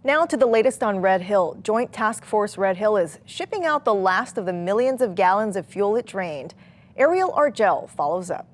Now to the latest on Red Hill. Joint Task Force Red Hill is shipping out the last of the millions of gallons of fuel it drained. Ariel Argel follows up.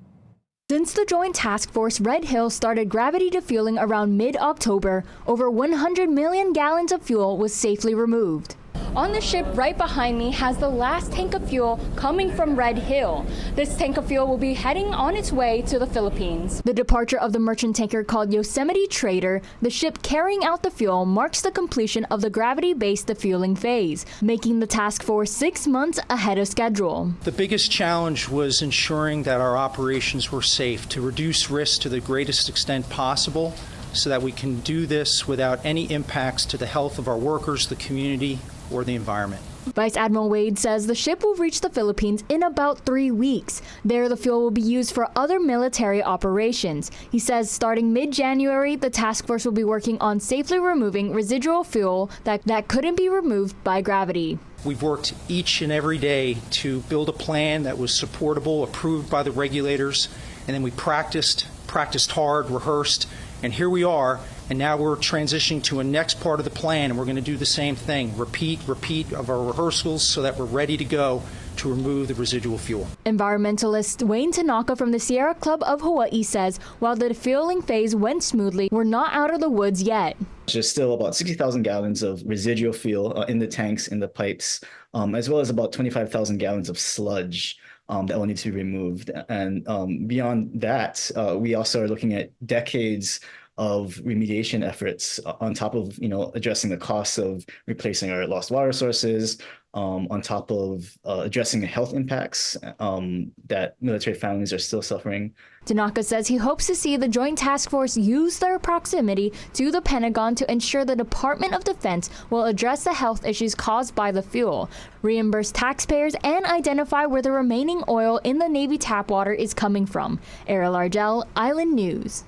Since the Joint Task Force Red Hill started gravity defueling around mid-October, over 100 million gallons of fuel was safely removed. On the ship right behind me has the last tank of fuel coming from Red Hill. This tank of fuel will be heading on its way to the Philippines. The departure of the merchant tanker called Yosemite Trader, the ship carrying out the fuel, marks the completion of the gravity-based defueling phase, making the task force 6 months ahead of schedule. The biggest challenge was ensuring that our operations were safe to reduce risk to the greatest extent possible so that we can do this without any impacts to the health of our workers, the community, or the environment. Vice Admiral Wade says the ship will reach the Philippines in about 3 weeks. There, the fuel will be used for other military operations. He says starting mid-January, the task force will be working on safely removing residual fuel that couldn't be removed by gravity. We've worked each and every day to build a plan that was supportable, approved by the regulators, and then we practiced hard, rehearsed, and here we are. And now we're transitioning to a next part of the plan, and we're going to do the same thing. Repeat of our rehearsals so that we're ready to go to remove the residual fuel. Environmentalist Wayne Tanaka from the Sierra Club of Hawaii says while the defueling phase went smoothly, we're not out of the woods yet. There's still about 60,000 gallons of residual fuel in the tanks, in the pipes, as well as about 25,000 gallons of sludge that will need to be removed. And beyond that, we also are looking at decades of remediation efforts on top of, addressing the costs of replacing our lost water sources, on top of addressing the health impacts that military families are still suffering. Tanaka says he hopes to see the Joint Task Force use their proximity to the Pentagon to ensure the Department of Defense will address the health issues caused by the fuel, reimburse taxpayers, and identify where the remaining oil in the Navy tap water is coming from. Ariel Argel, Island News.